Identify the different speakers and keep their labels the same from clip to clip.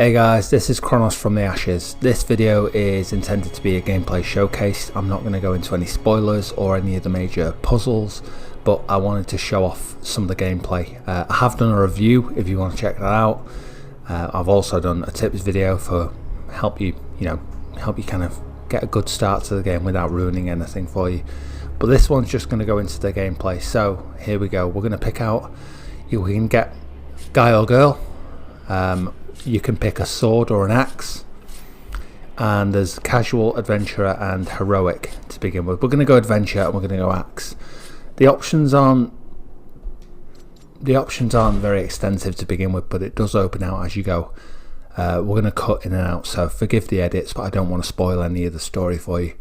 Speaker 1: Hey guys, this is Chronos from the Ashes. This video is intended to be a gameplay showcase. I'm not going to go into any spoilers or any of the major puzzles, but I wanted to show off some of the gameplay. I have done a review if you want to check that out. I've also done a tips video for help you kind of get a good start to the game without ruining anything for you. But this one's just going to go into the gameplay. So here we go. We're going to pick out, you can get guy or girl. You can pick a sword or an axe, and there's casual, adventurer and heroic to begin with. We're going to go adventure and we're going to go axe. The options aren't very extensive to begin with, but it does open out as you go. We're going to cut in and out, so forgive the edits, but I don't want to spoil any of the story for you.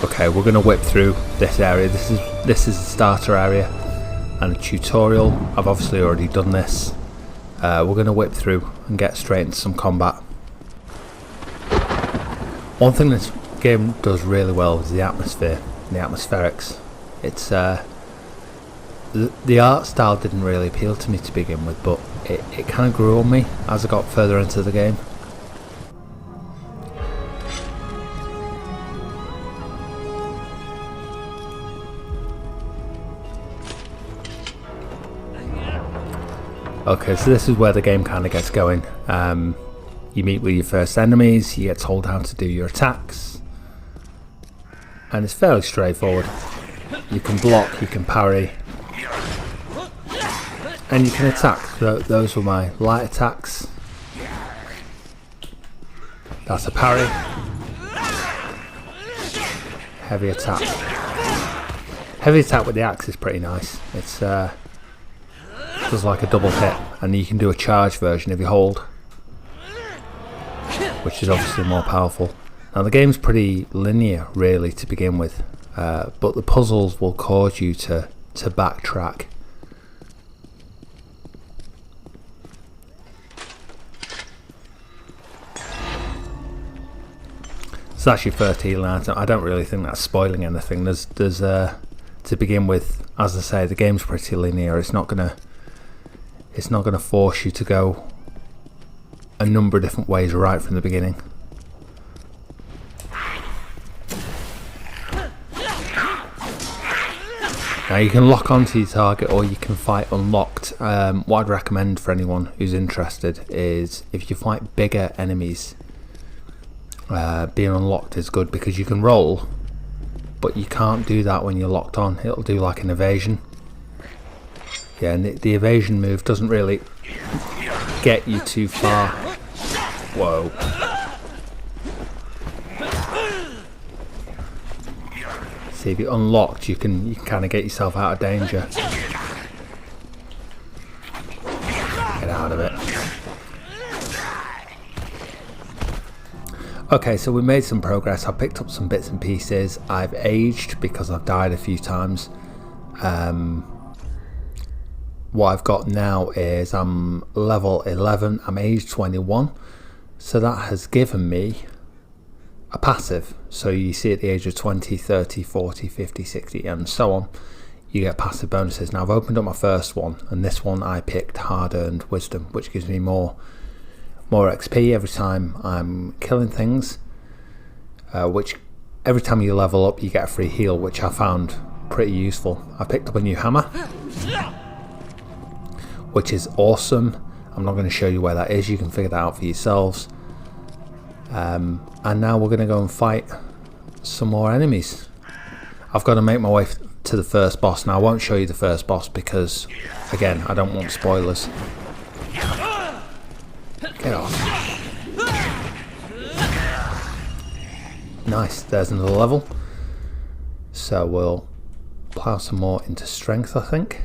Speaker 1: Okay, we're going to whip through this area. This is the starter area and a tutorial. I've obviously already done this. We're going to whip through and get straight into some combat. One thing this game does really well is the atmosphere, the atmospherics. It's the art style didn't really appeal to me to begin with, but it kind of grew on me as I got further into the game. Okay, so this is where the game kind of gets going. You meet with your first enemies, you get told how to do your attacks, and it's fairly straightforward. You can block, you can parry, and you can attack. So those were my light attacks. That's a parry. Heavy attack. Heavy attack with the axe is pretty nice. It's does like a double hit, and you can do a charge version if you hold, which is obviously more powerful. Now the game's pretty linear really to begin with, but the puzzles will cause you to backtrack. So that's your first healing item. I don't really think that's spoiling anything. There's to begin with, as I say, the game's pretty linear. It's not gonna force you to go a number of different ways right from the beginning. Now you can lock onto your target or you can fight unlocked. What I'd recommend for anyone who's interested is if you fight bigger enemies, being unlocked is good because you can roll, but you can't do that when you're locked on. It'll do like an evasion. Yeah, and the evasion move doesn't really get you too far. Whoa. See, if you're unlocked, you can kind of get yourself out of danger. Get out of it. Okay, so we made some progress. I picked up some bits and pieces. I've aged because I've died a few times. What I've got now is I'm level 11, I'm age 21, so that has given me a passive. So you see at the age of 20, 30, 40, 50, 60 and so on, you get passive bonuses. Now I've opened up my first one, and this one I picked hard-earned wisdom, which gives me more XP every time I'm killing things, which every time you level up you get a free heal, which I found pretty useful. I picked up a new hammer, which is awesome. I'm not going to show you where that is, you can figure that out for yourselves. And now we're going to go and fight some more enemies. I've got to make my way to the first boss. Now I won't show you the first boss because, again, I don't want spoilers. Get off. Nice, there's another level. So we'll plow some more into strength, I think.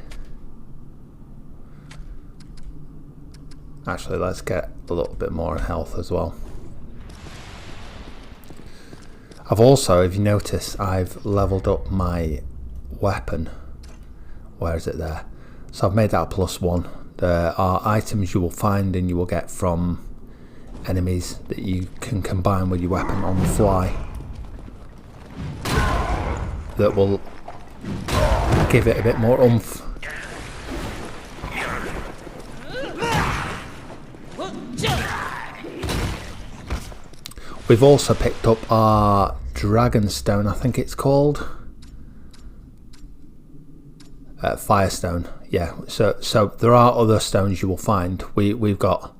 Speaker 1: Actually, let's get a little bit more health as well. I've also, if you notice, I've leveled up my weapon. Where is it there? So I've made that a +1. There are items you will find and you will get from enemies that you can combine with your weapon on the fly that will give it a bit more oomph. We've also picked up our Dragonstone, I think it's called. Firestone, yeah. So there are other stones you will find. We've got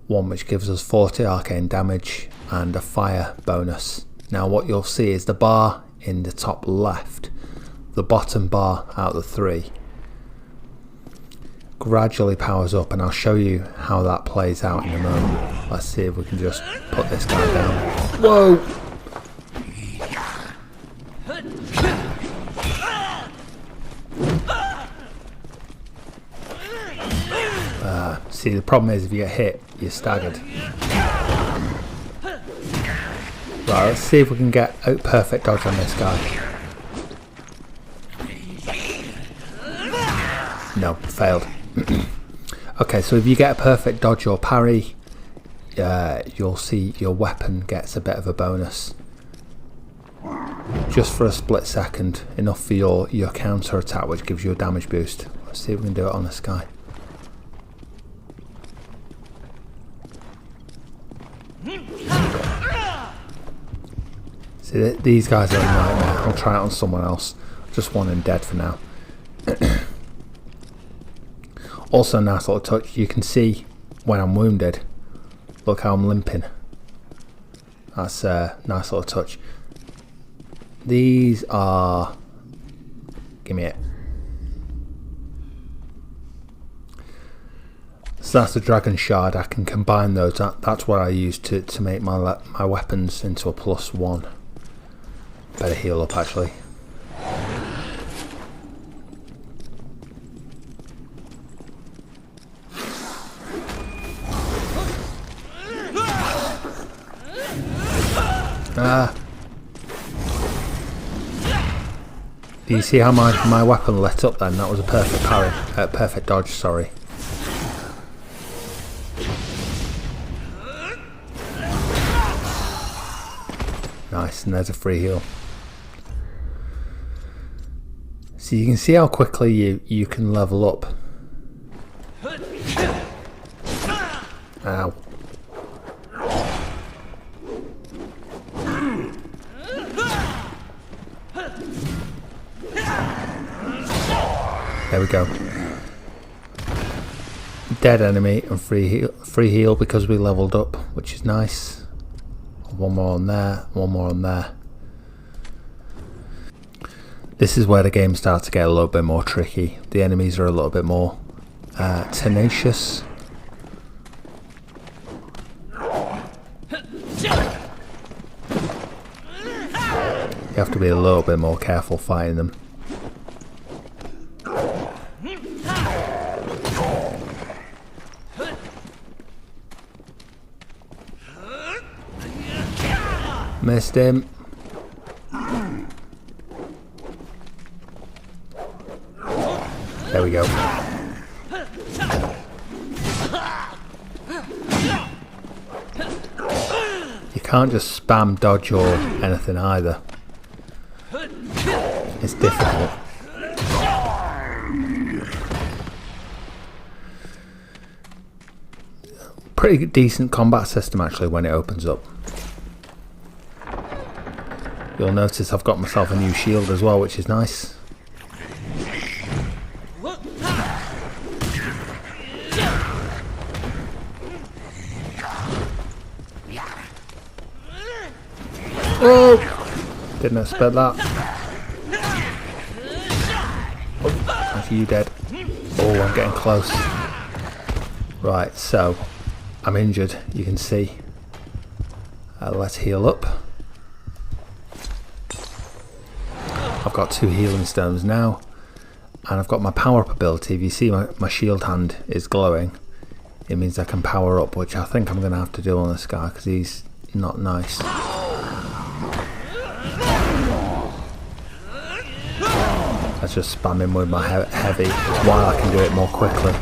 Speaker 1: one which gives us 40 arcane damage and a fire bonus. Now what you'll see is the bar in the top left, the bottom bar out of the three, gradually powers up, and I'll show you how that plays out in a moment. Let's see if we can just put this guy down. Whoa! See, the problem is if you get hit, you're staggered. Right, let's see if we can get a perfect dodge on this guy. No, failed. Okay, so if you get a perfect dodge or parry, you'll see your weapon gets a bit of a bonus. Just for a split second, enough for your counter attack, which gives you a damage boost. Let's see if we can do it on this guy. See, these guys are a nightmare. I'll try it on someone else. Just want him dead for now. Also, nice little touch. You can see when I'm wounded. Look how I'm limping. That's a nice little touch. These are... Give me it. So that's the dragon shard. I can combine those. That's what I use to make my weapons into a +1. Better heal up actually. Do you see how my weapon lit up then? That was a perfect parry. Perfect dodge, sorry. Nice, and there's a free heal. So you can see how quickly you can level up. Ow. There we go. Dead enemy and free heal because we leveled up, which is nice. One more on there, one more on there. This is where the game starts to get a little bit more tricky. The enemies are a little bit more tenacious. You have to be a little bit more careful fighting them. Missed him. There we go. You can't just spam dodge or anything either. It's difficult. Pretty decent combat system actually when it opens up. You'll notice I've got myself a new shield as well, which is nice. Oh! Didn't expect that. Oh, that's you dead. Oh, I'm getting close. Right, so I'm injured, you can see. Let's heal up. I've got 2 healing stones now, and I've got my power up ability. If you see my shield hand is glowing, it means I can power up, which I think I'm going to have to do on this guy because he's not nice. Let's just spam him with my heavy while I can do it more quickly.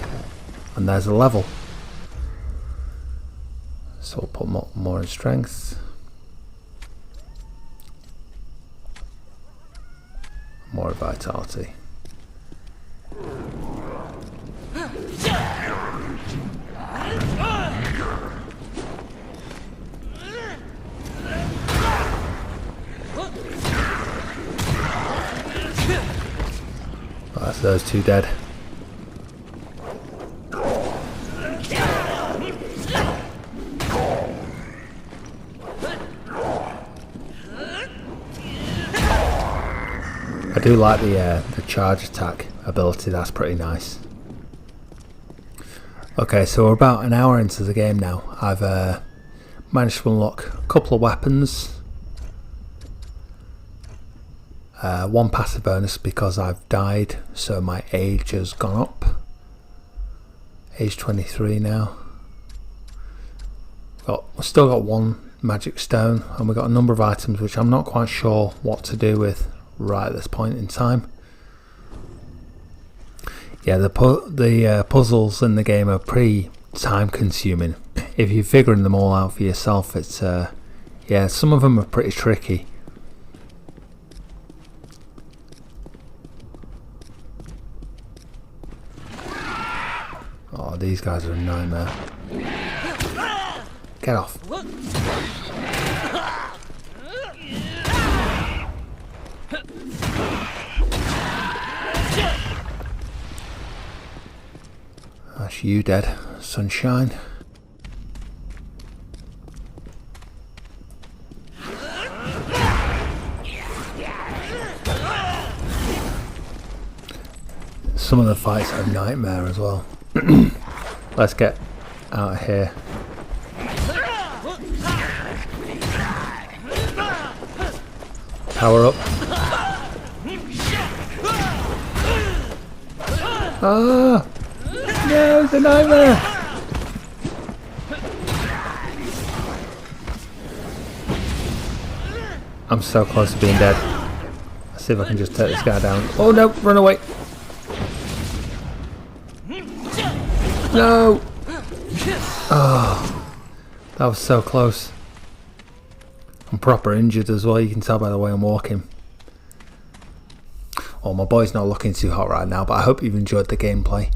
Speaker 1: And there's a level. So we'll put more in strength. More vitality. those two dead. I do like the charge attack ability, that's pretty nice. Okay, so we're about an hour into the game now. I've managed to unlock a couple of weapons. One passive bonus because I've died, so my age has gone up. Age 23 now. We've still got one magic stone, and we've got a number of items which I'm not quite sure what to do with right at this point in time. Yeah, the puzzles in the game are pretty time consuming. If you're figuring them all out for yourself, it's yeah, some of them are pretty tricky. Oh, these guys are a nightmare. Get off. That's you dead, sunshine. Some of the fights are a nightmare as well. Let's get out of here. Power up. Ah! No, it's a nightmare! I'm so close to being dead. Let's see if I can just take this guy down. Oh no, run away! No! Oh, that was so close. I'm proper injured as well, you can tell by the way I'm walking. Oh, my boy's not looking too hot right now, but I hope you've enjoyed the gameplay.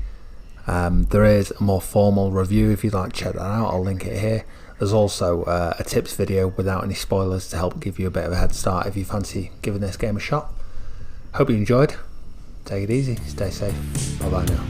Speaker 1: There is a more formal review if you'd like to check that out, I'll link it here. There's also a tips video without any spoilers to help give you a bit of a head start if you fancy giving this game a shot. Hope you enjoyed. Take it easy, stay safe, bye bye now.